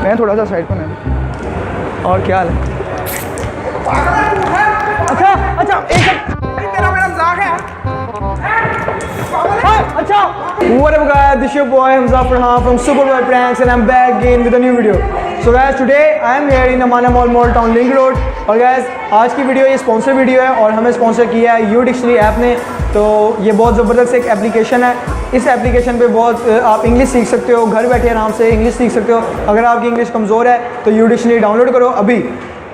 मैं थोड़ा सा साइड पर है। और क्या हाल है? अच्छा अच्छा एक तेरा मेरा मजाक है। अच्छा what up guys, this your boy Hamza Farhan from Superboy Pranks and I'm back again with a new video. So guys, today I am here in Amana Mall Town Link Road और guys आज की video ये sponsor video है और हमें sponsor किया है U dictionary app ने। तो ये बहुत ज़बरदस्त एक एप्लीकेशन है। इस एप्लीकेशन पे बहुत आप इंग्लिश सीख सकते हो, घर बैठे आराम से इंग्लिश सीख सकते हो। अगर आपकी इंग्लिश कमज़ोर है तो यू डिक्शनरी डाउनलोड करो अभी।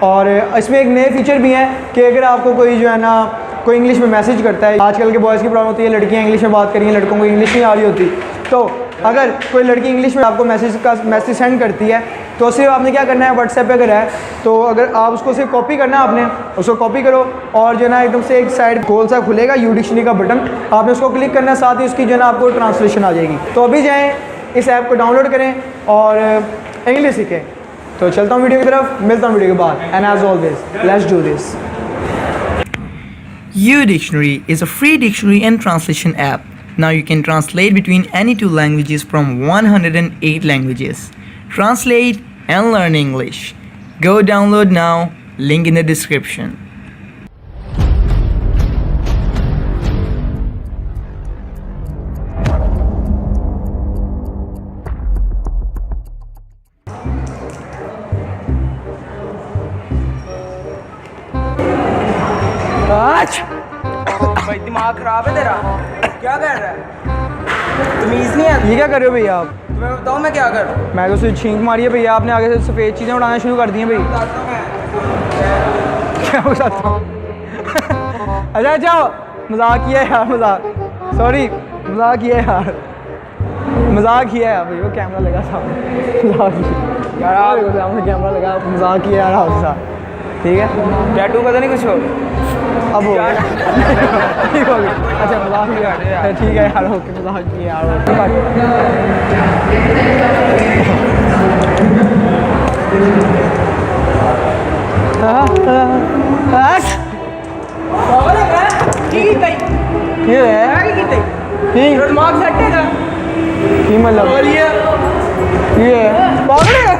और इसमें एक नए फीचर भी हैं कि अगर आपको कोई जो है ना कोई इंग्लिश में मैसेज करता है, आजकल के बॉयज़ की प्रॉब्लम होती है लड़कियां इंग्लिश में बात करेंगी, लड़कों को इंग्लिश नहीं आ रही होती। तो अगर कोई लड़की इंग्लिश में आपको मैसेज सेंड करती है तो सिर्फ आपने क्या करना है, व्हाट्सएप पे अगर है तो अगर आप उसको सिर्फ कॉपी करना है, आपने उसको कॉपी करो और जो है ना एकदम से एक साइड गोल सा खुलेगा यू डिक्शनरी का बटन, आपने उसको क्लिक करना है, साथ ही उसकी जो है ना आपको ट्रांसलेशन आ जाएगी। तो अभी जाएँ इस ऐप को डाउनलोड करें और इंग्लिश सीखें। तो चलता हूँ वीडियो की तरफ, मिलता हूँ वीडियो के बाद and as always let's do this. UDictionary is a free dictionary and translation app. Now you can translate between any two languages from 108 languages. Translate and learn English. Go download now, link in the description. भाई दिमाग खराब है तेरा, क्या कर रहा है? तमीज़ नहीं है। ये क्या कर रहे हो भैया आप? तुम्हें बताओ मैं क्या कर? मैं तो सिर्फ छींक मारी है भैया, आपने आगे से सफ़ेद चीज़ें उड़ाना शुरू कर दी हैं भाई। बताता हूँ मैं। क्या बताता हूँ? अच्छा अच्छा मजाक किया है यार, मजाक सॉरी मजाक किया है यार, मजाक किया है यार भाई। वो कैमरा लगा सामने, मजाक किया यार, आप सामने कैमरा लगा, मजाक किया यार आपके साथ, ठीक है? टैटू का तो नहीं कुछ हो? अब हो गया ठीक हो गया। अच्छा मजाक किया यार, ठीक है यार, ओके मजाक किया यार, ओके। ये है ठीक दिमाग सेट है ना? ये मतलब ये है पागल है।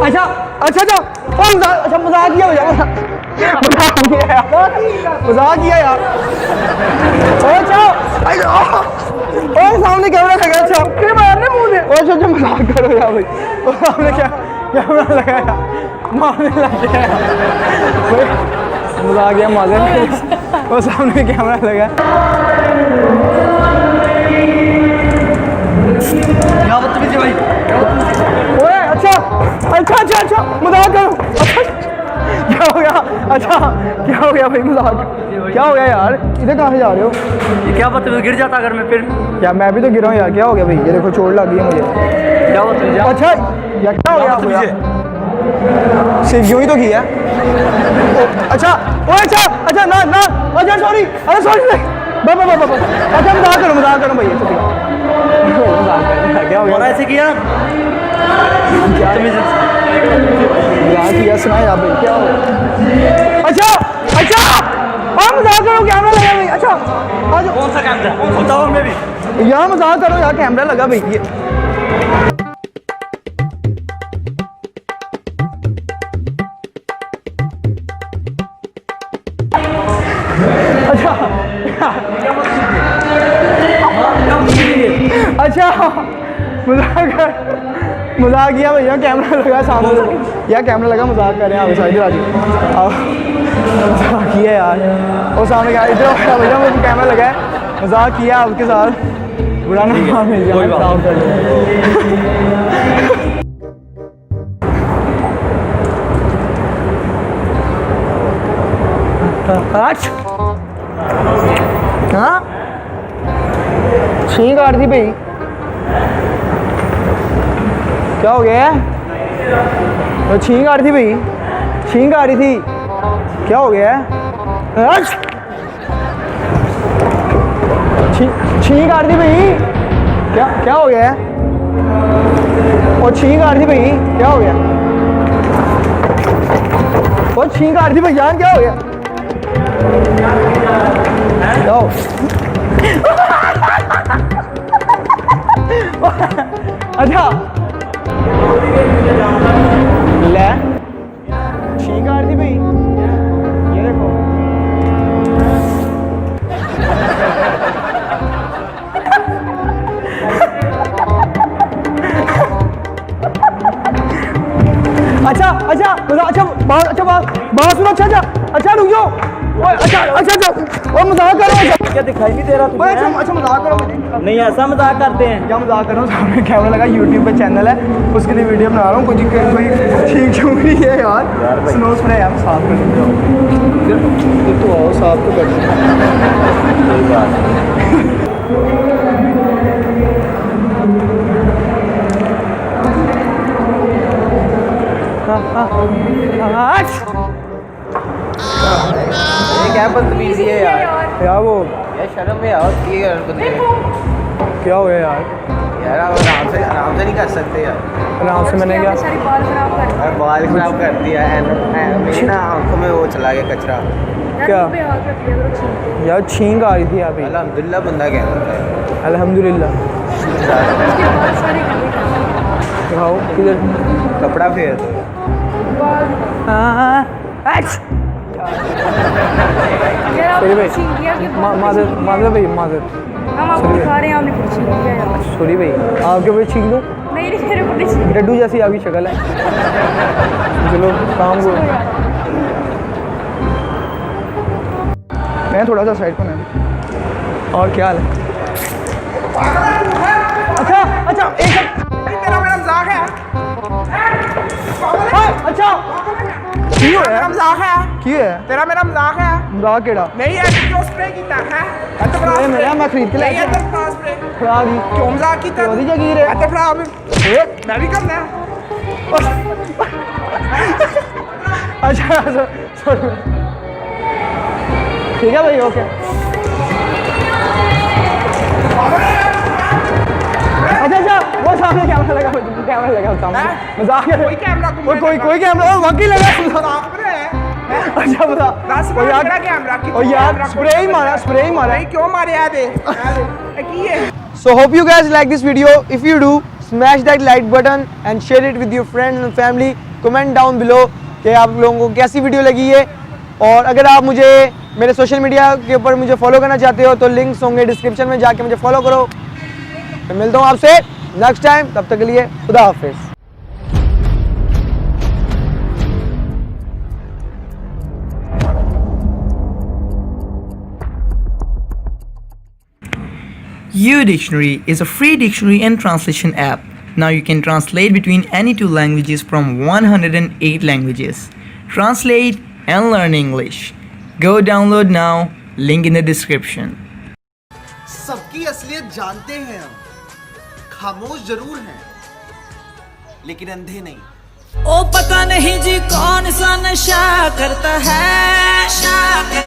अच्छा अच्छा अच्छा अच्छा मजाक किया भैया, मजाक किया यार। अच्छा सामने कैमरा लगा, अच्छा मारने मुंह में। अच्छा अच्छा मजाक करो यार भाई, वो सामने क्या कैमरा लगाया मारने लग गया भाई, मजाक किया माजर, वो सामने कैमरा लगा। क्या बदतमीजी भाई, ओए अच्छा अच्छा अच्छा अच्छा मजाक करो। अच्छा क्या हो गया? अच्छा क्या हो गया भाई, मजाक क्या हो गया यार? इधर कहाँ से जा रहे हो? ये क्या बदतमीजी, गिर जाता अगर मैं फिर? क्या मैं भी तो गिरा हूँ यार, क्या हो गया भाई? ये देखो चोट लग गई है मुझे। क्या बदतमीजी? अच्छा यार क्या हो गया? सिर्फ यूँ ही तो किया। अच्छा ओए अच्छा अच्छा ना ना अच्छा सॉरी, अरे सॉरी बस अच्छा मजाक करो भाई, क्या हो गया? ऐसे किया मजाक किया सुना यार भाई, क्या हो गया? अच्छा अच्छा मजाक करो, कैमरा लगा भाई। अच्छा आज कौन सा कैमरा बताओ हमें भी यार, मजाक करो यार, कैमरा लगा भाई ये। अच्छा अच्छा मजाक किया भैया, कैमरा लगा सामने यार, कैमरा लगा, मजाक कर रहे हैं आप साइड राजी, मजाक किया यार, वो सामने क्या इधर भैया मुझे कैमरा लगा है, मजाक किया आपके साथ, बुरा ना मिल जाए। हाँ छींक आ रही थी भाई, क्या हो गया? तो छींक आ रही थी भाई, छींक आ रही थी, क्या हो गया? छींक आ रही थी भाई, क्या क्या हो गया? और छींक आ रही थी भाई, क्या हो गया? और छींक आ रही थी भाई जान, क्या हो गया? क्या हो अच्छा ले छींक आ रही थी भाई, ये देखो। अच्छा अच्छा अच्छा बात, अच्छा बात सुनो। अच्छा अच्छा अच्छा रुक जाओ। ओए अच्छा अच्छा अच्छा ओए मजाक कर रहा हूँ। क्या दिखाई नहीं दे रहा ओए तुम्हें? अच्छा अच्छा मजाक करो मुझे। नहीं ऐसा मजाक करते हैं। क्या मजाक कर रहा हूँ, सामने कैमरा लगा, यूट्यूब पे चैनल है, उसके लिए वीडियो बना रहा हूँ। कुछ कोई ठीक क्यों नहीं है यार। स्नो स्प्रे यार साफ कर दो तो आओ, साफ तो कर दो। कोई बात नहीं। ये क्या बदतमीजी है यार? क्या वो यार शर्म में आओ, ये यार बंदे क्या हो गया यार? यार आप आराम से नहीं कर सकते यार। आराम से मैंने क्या सारी बाल खराब कर दी। और बाल खराब कर दिया है मेरी ना आंखों में वो चला गया कचरा। क्या? पे हाथ रख दिया करो छींक के। यार छींक आ रही थी यहाँ पे। अल्हम्दुलिल्लाह बंदा क्या करता है। अल्हम्दुलिल्लाह। उसके बाल सारे गंदे कर दिए। दिखाओ किधर। कपड़ा फेर दो। बाल यार सॉरी आपने भाई, छींक दिया कि माजर माजर भाई माजर। हम आपको दिखा रहे हैं, आपने कुछ छींक दिया यार। सॉरी भाई, आपके ऊपर छींक दूँ? नहीं नहीं मेरे को नहीं छींक डड्डू जैसी आपकी शक्ल है। चलो काम को मैं थोड़ा सा साइड पर ना। और क्या हाल है? अच्छा अच्छा एक तेरा मेरा मजाक है। अच्छा क्यों मेरा है? मजाक है। क्यों है? तेरा मेरा मजाक है। मजाक केड़ा? नहीं है जो स्प्रे कीता है। तो स्प्रे मेरा मैं खरीद के नहीं लाया है तो फ्रा स्प्रे। खड़ा दी क्यों मजाक कीता? ਉਹਦੀ ਜਾਗੀਰ ਹੈ। तो फ्रा मैं भी करना है। अच्छा अच्छा सॉरी ठीक है भाई ओके। अच्छा अच्छा वो सामने कैमरा लगा सामने मजाक है। कोई कैमरा कोई कैमरा वाकई लगा मजाक में है। अच्छा बता दस ओ यार मेरा कैमरा ओ यार स्प्रे ही मारा नहीं क्यों मारे आ दे की है। So hope you guys like this video. If you do, smash that like button and share it with your friends and family. Comment down below कि आप लोगों को कैसी वीडियो लगी है। और अगर आप मुझे मेरे सोशल मीडिया के ऊपर मुझे फॉलो करना चाहते हो तो लिंक्स होंगे डिस्क्रिप्शन में, जाके मुझे फॉलो करो। मैं मिलता हूँ आपसे नेक्स्ट टाइम, तब तक के लिए खुदा हाफिज़। UDictionary is a free dictionary and translation app. Now you can translate between any two languages from 108 languages. Translate and learn English. Go download now, link in the description. सबकी असलियत जानते हैं हम, खामोश जरूर हैं लेकिन अंधे नहीं। ओ पता नहीं जी कौन सा नशा करता है।